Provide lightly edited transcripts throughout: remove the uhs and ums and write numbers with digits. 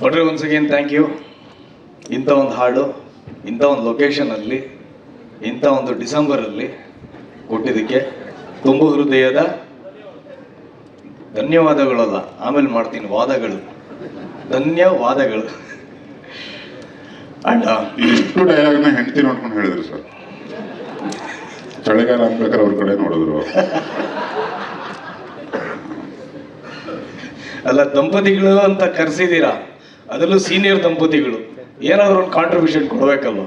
ಬಟ್ರೆ once again thank you. ಇಂಥ ಒಂದು ಹಾಡು ಇಂಥ ಒಂದು ಲೊಕೇಶನಲ್ಲಿ ಇಂಥ ಒಂದು ಡಿಸೆಂಬರಲ್ಲಿ ಕೊಟ್ಟಿದ್ದಕ್ಕೆ ತುಂಬ ಹೃದಯದ ಧನ್ಯವಾದಗಳಲ್ಲ, ಆಮೇಲೆ ಮಾಡ್ತೀನಿ ವಾದಗಳು, ಧನ್ಯವಾದಗಳು. ಅಂಡ್ ಇಷ್ಟು ಡೈಲಾಗ್ನ ಹೆಂಡತಿ ನೋಡ್ಕೊಂಡು ಹೇಳಿದ್ರು ಸರ್. ಚಳಿಗಾಲ ಅನ್ಬೇಕಾದ್ರೆ ಅವ್ರ ಕಡೆ ನೋಡಿದ್ರು. ಅಲ್ಲ, ದಂಪತಿಗಳು ಅಂತ ಕರೆಸಿದ್ದೀರಾ, ಅದರಲ್ಲೂ ಸೀನಿಯರ್ ದಂಪತಿಗಳು, ಏನಾದರೂ ಒಂದು ಕಾಂಟ್ರಿಬ್ಯೂಷನ್ ಕೊಡಬೇಕಲ್ವ.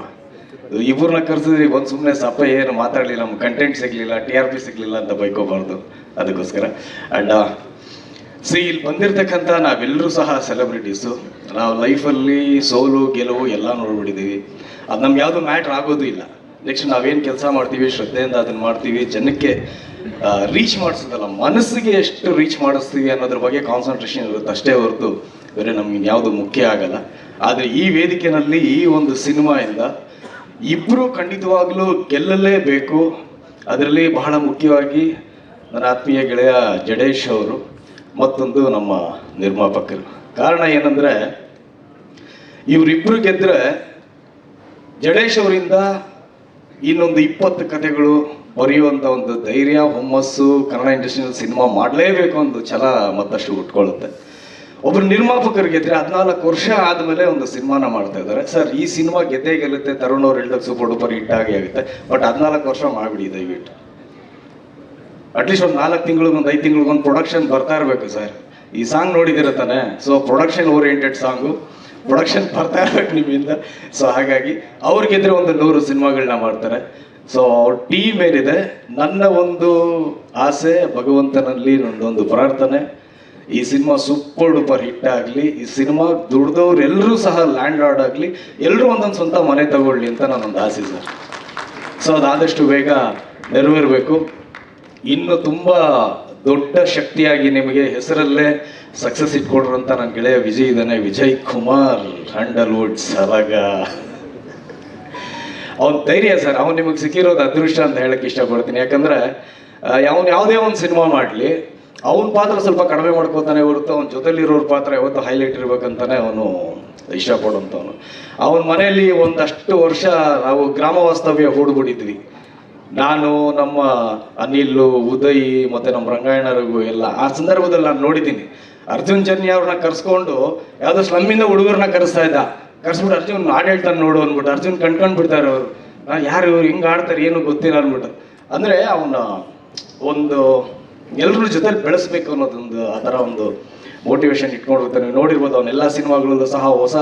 ಇಬ್ಬರನ್ನ ಕರೆಸಿದ್ರಿ, ಒಂದು ಸುಮ್ಮನೆ ಸಪ್ಪ ಏನು ಮಾತಾಡಲಿಲ್ಲ, ನಮ್ಮ ಕಂಟೆಂಟ್ ಸಿಗಲಿಲ್ಲ, TRP ಸಿಗಲಿಲ್ಲ ಅಂತ ಬೈಕೋಬಾರ್ದು. ಅದಕ್ಕೋಸ್ಕರ ಆ್ಯಂಡ್ ಇಲ್ಲಿ ಬಂದಿರತಕ್ಕಂಥ ನಾವೆಲ್ಲರೂ ಸಹ ಸೆಲೆಬ್ರಿಟೀಸು. ನಾವು ಲೈಫಲ್ಲಿ ಸೋಲು ಗೆಲುವು ಎಲ್ಲ ನೋಡ್ಬಿಟ್ಟಿದ್ದೀವಿ. ಅದು ನಮ್ಗೆ ಯಾವುದು ಮ್ಯಾಟ್ರ್ ಆಗೋದು ಇಲ್ಲ. ನೆಕ್ಸ್ಟ್ ನಾವೇನು ಕೆಲಸ ಮಾಡ್ತೀವಿ ಶ್ರದ್ಧೆಯಿಂದ ಅದನ್ನು ಮಾಡ್ತೀವಿ, ಜನಕ್ಕೆ ರೀಚ್ ಮಾಡಿಸೋದಲ್ಲ, ಮನಸ್ಸಿಗೆ ಎಷ್ಟು ರೀಚ್ ಮಾಡಿಸ್ತೀವಿ ಅನ್ನೋದ್ರ ಬಗ್ಗೆ ಕಾನ್ಸಂಟ್ರೇಷನ್ ಇರುತ್ತೆ ಅಷ್ಟೇ ಹೊರತು ಬೇರೆ ನಮ್ಗೆ ಯಾವುದು ಮುಖ್ಯ ಆಗಲ್ಲ. ಆದರೆ ಈ ವೇದಿಕೆಯಲ್ಲಿ ಈ ಒಂದು ಸಿನಿಮಾಯಿಂದ ಇಬ್ಬರು ಖಂಡಿತವಾಗ್ಲೂ ಗೆಲ್ಲಲೇಬೇಕು. ಅದರಲ್ಲಿ ಬಹಳ ಮುಖ್ಯವಾಗಿ ನನ್ನ ಆತ್ಮೀಯ ಗೆಳೆಯ ಜಡೇಶ್ ಅವರು, ಮತ್ತೊಂದು ನಮ್ಮ ನಿರ್ಮಾಪಕರು. ಕಾರಣ ಏನಂದರೆ ಇವರಿಬ್ಬರು ಗೆದ್ದರೆ ಜಡೇಶ್ ಅವರಿಂದ ಇನ್ನೊಂದು 20 ಕಥೆಗಳು ಬರೆಯುವಂಥ ಒಂದು ಧೈರ್ಯ, ಹುಮ್ಮಸ್ಸು, ಕನ್ನಡ ಇಂಡಸ್ಟ್ರಿಯಲ್ಲಿ ಸಿನಿಮಾ ಮಾಡಲೇಬೇಕು ಒಂದು ಛಲ ಮತ್ತಷ್ಟು ಉಟ್ಕೊಳ್ಳುತ್ತೆ. ಒಬ್ಬರು ನಿರ್ಮಾಪಕರು ಗೆದ್ದರೆ 14 ವರ್ಷ ಆದಮೇಲೆ ಒಂದು ಸಿನಿಮಾನ ಮಾಡ್ತಾ ಇದ್ದಾರೆ. ಸರ್, ಈ ಸಿನಿಮಾ ಗೆದ್ದೇ ಗೆಲ್ಲುತ್ತೆ, ತರುಣ್ ಅವ್ರು ಹೇಳಿದಾಗ ಸೂಪರ್ ಡೂಪರ್ ಹಿಟ್ ಆಗಿ ಆಗುತ್ತೆ, ಬಟ್ 14 ವರ್ಷ ಮಾಡಿಬಿಡಿ ದಯವಿಟ್ಟು. ಅಟ್ಲೀಸ್ಟ್ ಒಂದು 4 ತಿಂಗಳಿಗೊಂದು 5 ತಿಂಗಳಿಗೊಂದು ಪ್ರೊಡಕ್ಷನ್ ಬರ್ತಾ ಇರಬೇಕು ಸರ್. ಈ ಸಾಂಗ್ ನೋಡಿದಿರ ತಾನೆ, so production oriented song, production ಬರ್ತಾ ಇರ್ಬೇಕು ನಿಮ್ಮಿಂದ. ಸೊ ಹಾಗಾಗಿ ಅವ್ರು ಗೆದ್ರೆ ಒಂದು 100 ಸಿನಿಮಾಗಳನ್ನ ಮಾಡ್ತಾರೆ. ಸೊ ಅವ್ರ ಟೀಮ್ ಏನಿದೆ, ನನ್ನ ಒಂದು ಆಸೆ ಭಗವಂತನಲ್ಲಿ ನನ್ನದೊಂದು ಪ್ರಾರ್ಥನೆ, ಈ ಸಿನಿಮಾ ಸೂಪರ್ ಡೂಪರ್ ಹಿಟ್ ಆಗಲಿ, ಈ ಸಿನಿಮಾ ದುಡ್ದವ್ರು ಎಲ್ಲರೂ ಸಹ ಲ್ಯಾಂಡ್ ಲಾರ್ಡ್ ಆಗಲಿ, ಎಲ್ಲರೂ ಒಂದೊಂದು ಸ್ವಂತ ಮನೆ ತಗೊಳ್ಳಿ ಅಂತ ನನ್ನೊಂದು ಆಸೆ ಸರ್. ಸೊ ಅದಾದಷ್ಟು ಬೇಗ ನೆರವೇರಬೇಕು. ಇನ್ನು ತುಂಬ ದೊಡ್ಡ ಶಕ್ತಿಯಾಗಿ ನಿಮಗೆ ಹೆಸರಲ್ಲೇ ಸಕ್ಸಸ್ ಇಟ್ಕೊಡ್ರಂತ ನನ್ನ ಗೆಳೆಯ ವಿಜಯ್ ಇದ್ದಾನೆ, ವಿಜಯ್ ಕುಮಾರ್, ಹ್ಯಾಂಡಲ್ವುಡ್ ಸಲಗ. ಅವನ ಧೈರ್ಯ ಸರ್, ಅವ್ನು ನಿಮಗೆ ಸಿಕ್ಕಿರೋದು ಅದೃಷ್ಟ ಅಂತ ಹೇಳಕ್ಕೆ ಇಷ್ಟಪಡ್ತೀನಿ. ಯಾಕಂದರೆ ಅವನು ಯಾವುದೇ ಒಂದು ಸಿನಿಮಾ ಮಾಡಲಿ, ಅವನ ಪಾತ್ರ ಸ್ವಲ್ಪ ಕಡಿಮೆ ಮಾಡ್ಕೋತಾನೆ ಹೊರತು ಅವನ ಜೊತೆಲಿರೋರ ಪಾತ್ರ ಯಾವತ್ತೂ ಹೈಲೈಟ್ ಇರ್ಬೇಕಂತಾನೆ ಅವನು ಇಷ್ಟಪಡುವಂಥವನು. ಅವನ ಮನೆಯಲ್ಲಿ ಒಂದಷ್ಟು ವರ್ಷ ನಾವು ಗ್ರಾಮ ವಾಸ್ತವ್ಯ ಹೂಡ್ಬಿಟ್ಟಿದ್ವಿ. ನಾನು, ನಮ್ಮ ಅನಿಲ್, ಉದಯ್ ಮತ್ತು ನಮ್ಮ ರಂಗಾಯಣರಿಗೂ ಎಲ್ಲ. ಆ ಸಂದರ್ಭದಲ್ಲಿ ನಾನು ನೋಡಿದ್ದೀನಿ, ಅರ್ಜುನ್ ಜನ್ಯ ಅವ್ರನ್ನ ಕರ್ಸ್ಕೊಂಡು ಯಾವುದೋ ಸ್ಲಮ್ಮಿಂದ ಹುಡುಗರನ್ನ ಕರೆಸ್ತಾ ಇದ್ದ. ಕರ್ಸ್ಬಿಟ್ಟು ಅರ್ಜುನ್ ಹಾಡು ಹೇಳ್ತಾನೆ ನೋಡು ಅಂದ್ಬಿಟ್ಟು ಅರ್ಜುನ್ ಕಣ್ಕೊಂಡು ಬಿಡ್ತಾರೆ ಅವರು. ಯಾರು ಇವ್ರು ಹಿಂಗೆ ಆಡ್ತಾರೆ ಏನು ಗೊತ್ತಿಲ್ಲ ಅಂದ್ಬಿಟ್ಟು. ಅಂದರೆ ಅವನ ಒಂದು ಎಲ್ಲರ ಜೊತೆಲಿ ಬೆಳೆಸ್ಬೇಕು ಅನ್ನೋದೊಂದು ಆ ಥರ ಒಂದು ಮೋಟಿವೇಶನ್ ಇಟ್ಕೊಂಡು ಹೋಗ್ತಾನೆ. ನೀವು ನೋಡಿರ್ಬೋದು, ಅವನೆಲ್ಲ ಸಿನಿಮಾಗಳಲ್ಲೂ ಸಹ ಹೊಸ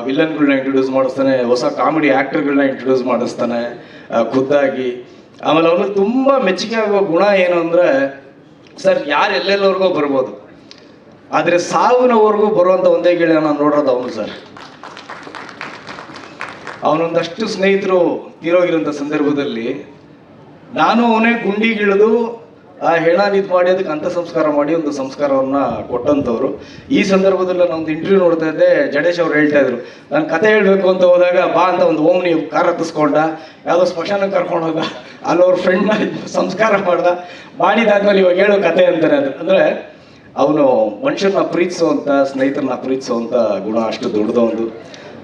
ವಿಲನ್ಗಳನ್ನ ಇಂಟ್ರೊಡ್ಯೂಸ್ ಮಾಡಿಸ್ತಾನೆ, ಹೊಸ ಕಾಮಿಡಿ ಆ್ಯಕ್ಟರ್ಗಳನ್ನ ಇಂಟ್ರೊಡ್ಯೂಸ್ ಮಾಡಿಸ್ತಾನೆ ಖುದ್ದಾಗಿ. ಆಮೇಲೆ ಅವನು ತುಂಬ ಮೆಚ್ಚುಗೆ ಆಗೋ ಗುಣ ಏನು ಅಂದರೆ, ಸರ್ ಯಾರು ಎಲ್ಲೆಲ್ಲವರೆಗೂ ಬರ್ಬೋದು, ಆದರೆ ಸಾವಿನವರೆಗೂ ಬರುವಂಥ ಒಂದೇ ಗೆಳೆಯ ನಾನು ನೋಡೋದು ಅವನು ಸರ್. ಅವನೊಂದಷ್ಟು ಸ್ನೇಹಿತರು ತೀರೋಗಿರೋಂಥ ಸಂದರ್ಭದಲ್ಲಿ ನಾನು ಅವನೇ ಗುಂಡಿಗಿಳಿದು ಆ ಹೆಣ ಇದು ಮಾಡಿ ಅದಕ್ಕೆ ಅಂಥ ಸಂಸ್ಕಾರ ಮಾಡಿ ಒಂದು ಸಂಸ್ಕಾರವನ್ನು ಕೊಟ್ಟಂಥವ್ರು. ಈ ಸಂದರ್ಭದಲ್ಲಿ ನಾನು ಒಂದು ಇಂಟರ್ವ್ಯೂ ನೋಡ್ತಾ ಇದ್ದೆ, ಜಡೇಶ್ ಅವ್ರು ಹೇಳ್ತಾ ಇದ್ರು, ನಾನು ಕತೆ ಹೇಳಬೇಕು ಅಂತ ಹೋದಾಗ ಬಾ ಅಂತ ಒಂದು ಓಮ್ನಿ ಕಾರ್ ಹತ್ತಿಸ್ಕೊಂಡ, ಯಾವುದೋ ಸ್ಮಶಾನಕ್ಕೆ ಕರ್ಕೊಂಡು ಹೋದ, ಅಲ್ಲಿ ಅವ್ರ ಫ್ರೆಂಡ್ನ ಸಂಸ್ಕಾರ ಮಾಡಿದಾದ್ಮೇಲೆ ಇವಾಗ ಹೇಳೋ ಕತೆ ಅಂತಾರೆ. ಅದು ಅಂದರೆ ಅವನು ಮನುಷ್ಯರನ್ನ ಪ್ರೀತಿಸುವಂಥ, ಸ್ನೇಹಿತರನ್ನ ಪ್ರೀತಿಸುವಂಥ ಗುಣ ಅಷ್ಟು ದೊಡ್ಡದೊಂದು.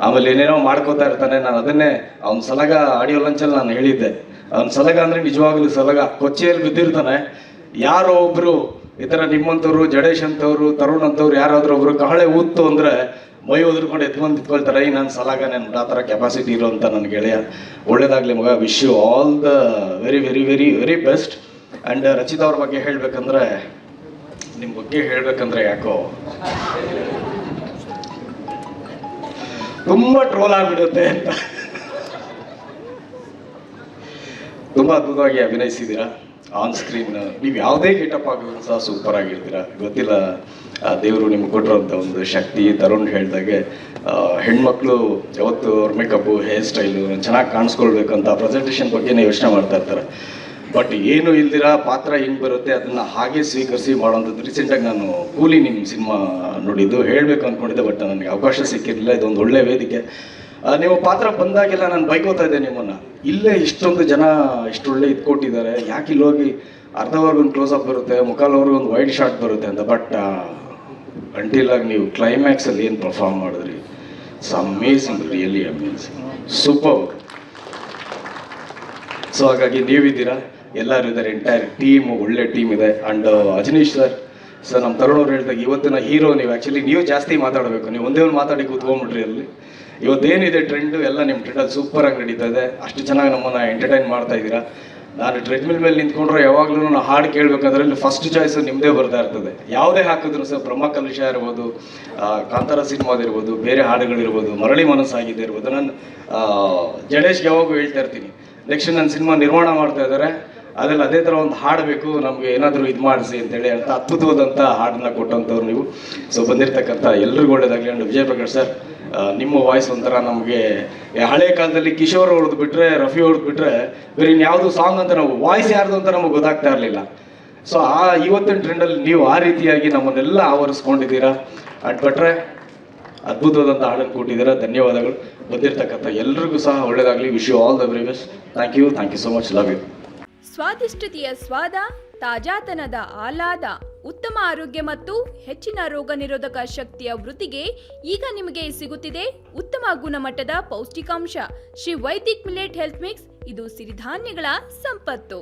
ಆಮೇಲೆ ಏನೇನೋ ಮಾಡ್ಕೋತಾ ಇರ್ತಾನೆ. ನಾನು ಅದನ್ನೇ ಅವ್ನ ಸಲಗ ಆಡಿಯೋ ಲಂಚಲ್ಲಿ ನಾನು ಹೇಳಿದ್ದೆ, ಅವ್ನ ಸಲಗ ಅಂದರೆ ನಿಜವಾಗ್ಲೂ ಸಲಗ. ಕೊಚ್ಚೆಯಲ್ಲಿ ಬಿದ್ದಿರ್ತಾನೆ, ಯಾರೋ ಒಬ್ಬರು ಈ ಥರ ನಿಮ್ಮಂಥವ್ರು, ಜಡೇಶ್ ಅಂತವ್ರು, ತರುಣ್ ಅಂತವ್ರು ಯಾರಾದರೂ ಒಬ್ರು ಕಹಳೆ ಊತ್ತು ಅಂದರೆ ಮೈ ಒದ್ರಕೊಂಡು ಎತ್ಕೊಂಡು ನಿಂತ್ಕೊಳ್ತಾರೆ. ಈ ನಾನು ಸಲಗ ನಾನು ಆ ಥರ ಕೆಪಾಸಿಟಿ ಇರೋಂಥ ನನ್ನ ಗೆಳೆಯ. ಒಳ್ಳೇದಾಗಲಿ ಮಗ, wish you all the very very very very best. And Rachita ಅವ್ರ ಬಗ್ಗೆ ಹೇಳಬೇಕಂದ್ರೆ, ನಿಮ್ಮ ಬಗ್ಗೆ ಹೇಳಬೇಕಂದ್ರೆ ಯಾಕೋ ತುಂಬ ಟ್ರೋಲ್ ಆಗಿಬಿಡುತ್ತೆ ಅಂತ. ತುಂಬ ಅದ್ಭುತವಾಗಿ ಅಭಿನಯಿಸಿದ್ದೀರಾ ಆನ್ ಸ್ಕ್ರೀನ್. ನೀವು ಯಾವುದೇ ಗೆಟಪ್ ಆಗಿದ್ರು ಸಹ ಸೂಪರ್ ಆಗಿರ್ತೀರ. ಗೊತ್ತಿಲ್ಲ, ದೇವರು ನಿಮ್ಗೆ ಕೊಟ್ಟಿರೋಂಥ ಒಂದು ಶಕ್ತಿ. ತರುಣ್ ಹೇಳ್ದಾಗೆ ಹೆಣ್ಮಕ್ಳು ಯಾವತ್ತು ಅವ್ರ ಮೇಕಪ್ಪು, ಹೇರ್ ಸ್ಟೈಲು ಚೆನ್ನಾಗಿ ಕಾಣಿಸ್ಕೊಳ್ಬೇಕಂತ ಪ್ರೆಸೆಂಟೇಷನ್ ಬಗ್ಗೆನೇ ಯೋಚನೆ ಮಾಡ್ತಾ ಇರ್ತಾರೆ. ಬಟ್ ಏನು ಇಲ್ದಿರ ಪಾತ್ರ ಹೆಂಗೆ ಬರುತ್ತೆ ಅದನ್ನು ಹಾಗೆ ಸ್ವೀಕರಿಸಿ ಮಾಡೋವಂಥದ್ದು. ರೀಸೆಂಟಾಗಿ ನಾನು ಕೂಲಿ ನಿಮ್ಮ ಸಿನಿಮಾ ನೋಡಿದ್ದು, ಹೇಳಬೇಕು ಅಂದ್ಕೊಂಡಿದ್ದೆ, ಬಟ್ ನನಗೆ ಅವಕಾಶ ಸಿಕ್ಕಿರಲಿಲ್ಲ. ಇದೊಂದು ಒಳ್ಳೆ ವೇದಿಕೆ. ನೀವು ಪಾತ್ರ ಬಂದಾಗೆಲ್ಲ ನಾನು ಬೈಕೋತಾ ಇದ್ದೆ ನಿಮ್ಮನ್ನು, ಇಲ್ಲೇ ಇಷ್ಟೊಂದು ಜನ ಇಷ್ಟೊಳ್ಳೆ ಇದು ಕೊಟ್ಟಿದ್ದಾರೆ, ಯಾಕೆ ಇಲ್ಲೋಗಿ ಅರ್ಧವರೆಗೊಂದು ಕ್ಲೋಸ್ ಅಪ್ ಬರುತ್ತೆ, ಮುಖಾಲವರೆಗೂ ಒಂದು ವೈಡ್ ಶಾಟ್ ಬರುತ್ತೆ ಅಂತ. ಬಟ್ ಅಂಟಿಲಾಗಿ ನೀವು ಕ್ಲೈಮ್ಯಾಕ್ಸಲ್ಲಿ ಏನು ಪರ್ಫಾರ್ಮ್ ಮಾಡಿದ್ರಿ, it's amazing, really amazing, super. So ಹಾಗಾಗಿ ನೀವಿದ್ದೀರಾ, ಎಲ್ಲರೂ ಇದ್ದಾರೆ, ಎಂಟೈರ್ ಟೀಮ್, ಒಳ್ಳೆ ಟೀಮ್ ಇದೆ. ಆ್ಯಂಡ್ ಅಜನೀಶ್ ಸರ್ ನಮ್ಮ ತರುಣ್ ಅವ್ರು ಹೇಳಿದಾಗ ಇವತ್ತಿನ ಹೀರೋ ನೀವು. ಆ್ಯಕ್ಚುಲಿ ನೀವು ಜಾಸ್ತಿ ಮಾತಾಡಬೇಕು, ನೀವು ಒಂದೇ ಒಂದು ಮಾತಾಡಿ ಕೂತ್ಕೊಂಡ್ಬಿಟ್ರಿ ಅಲ್ಲಿ. ಇವತ್ತೇನಿದೆ ಟ್ರೆಂಡು ಎಲ್ಲ ನಿಮ್ಮ ಟ್ರೆಂಡಲ್ಲಿ ಸೂಪರಾಗಿ ನಡೀತಾ ಇದೆ, ಅಷ್ಟು ಚೆನ್ನಾಗಿ ನಮ್ಮನ್ನು ಎಂಟರ್ಟೈನ್ ಮಾಡ್ತಾ ಇದ್ದೀರಾ. ನಾನು ಟ್ರೆಡ್ಮಿಲ್ ಮೇಲೆ ನಿಂತ್ಕೊಂಡ್ರೆ ಯಾವಾಗಲೂ ನಾನು ಹಾಡು ಕೇಳಬೇಕಾದ್ರೆ ಇಲ್ಲಿ ಫಸ್ಟ್ ಚಾಯ್ಸು ನಿಮ್ಮದೇ ಬರ್ತಾ ಇರ್ತದೆ. ಯಾವುದೇ ಹಾಕಿದ್ರು ಸರ್, ಬ್ರಹ್ಮ ಕಲಶ ಇರ್ಬೋದು, ಕಾಂತಾರ ಸಿನಿಮಾದಿರ್ಬೋದು, ಬೇರೆ ಹಾಡುಗಳಿರ್ಬೋದು, ಮರಳಿ ಮನಸ್ಸಾಗಿದೆ ಇರ್ಬೋದು. ನಾನು ಜಡೇಶ್ಗೆ ಯಾವಾಗೂ ಹೇಳ್ತಾ ಇರ್ತೀನಿ, ನೆಕ್ಸ್ಟ್ ನನ್ನ ಸಿನಿಮಾ ನಿರ್ಮಾಣ ಮಾಡ್ತಾ ಇದ್ದಾರೆ, ಅದ್ರಲ್ಲಿ ಅದೇ ಥರ ಒಂದು ಹಾಡು ಬೇಕು ನಮಗೆ, ಏನಾದರೂ ಇದು ಮಾಡಿಸಿ ಅಂತೇಳಿ ಅಂತ ಅದ್ಭುತವಾದಂಥ ಹಾಡನ್ನ ಕೊಟ್ಟಂಥವ್ರು ನೀವು. ಸೊ ಬಂದಿರತಕ್ಕಂಥ ಎಲ್ರಿಗೂ ಒಳ್ಳೇದಾಗಲಿ. ಅಂಡ್ ವಿಜಯ್ ಪ್ರಕಾಶ್ ಸರ್, ನಿಮ್ಮ ವಾಯ್ಸ್ ಒಂಥರ ನಮಗೆ ಹಳೆ ಕಾಲದಲ್ಲಿ ಕಿಶೋರ್ ಹೊಡೆದು ಬಿಟ್ರೆ, ರಫಿ ಹೊಡೆದು ಬಿಟ್ರೆ ಬೇರೆ ಇನ್ಯಾವುದು ಸಾಂಗ್ ಅಂತ ನಾವು ವಾಯ್ಸ್ ಯಾರ್ದು ಅಂತ ನಮಗೆ ಗೊತ್ತಾಗ್ತಾ ಇರಲಿಲ್ಲ. ಸೊ ಇವತ್ತಿನ ಟ್ರೆಂಡಲ್ಲಿ ನೀವು ಆ ರೀತಿಯಾಗಿ ನಮ್ಮನ್ನೆಲ್ಲ ಆವರಿಸ್ಕೊಂಡಿದ್ದೀರಾ. ಅಂಡ್ ಭಟ್ರೆ ಅದ್ಭುತವಾದಂಥ ಹಾಡನ್ನು ಕೊಟ್ಟಿದ್ದೀರಾ, ಧನ್ಯವಾದಗಳು. ಬಂದಿರತಕ್ಕಂಥ ಎಲ್ರಿಗೂ ಸಹ ಒಳ್ಳೇದಾಗಲಿ. Wish you all the very best. Thank you so much, love you. ಸ್ವಾದಿಷ್ಟತೆಯ ಸ್ವಾದ, ತಾಜಾತನದ ಆಹ್ಲಾದ, ಉತ್ತಮ ಆರೋಗ್ಯ ಮತ್ತು ಹೆಚ್ಚಿನ ರೋಗ ನಿರೋಧಕ ಶಕ್ತಿಯ ವೃದ್ಧಿಗೆ ಈಗ ನಿಮಗೆ ಸಿಗುತ್ತಿದೆ ಉತ್ತಮ ಗುಣಮಟ್ಟದ ಪೌಷ್ಟಿಕಾಂಶ. Shri Vaidik millet health mix, ಇದು ಸಿರಿಧಾನ್ಯಗಳ ಸಂಪತ್ತು.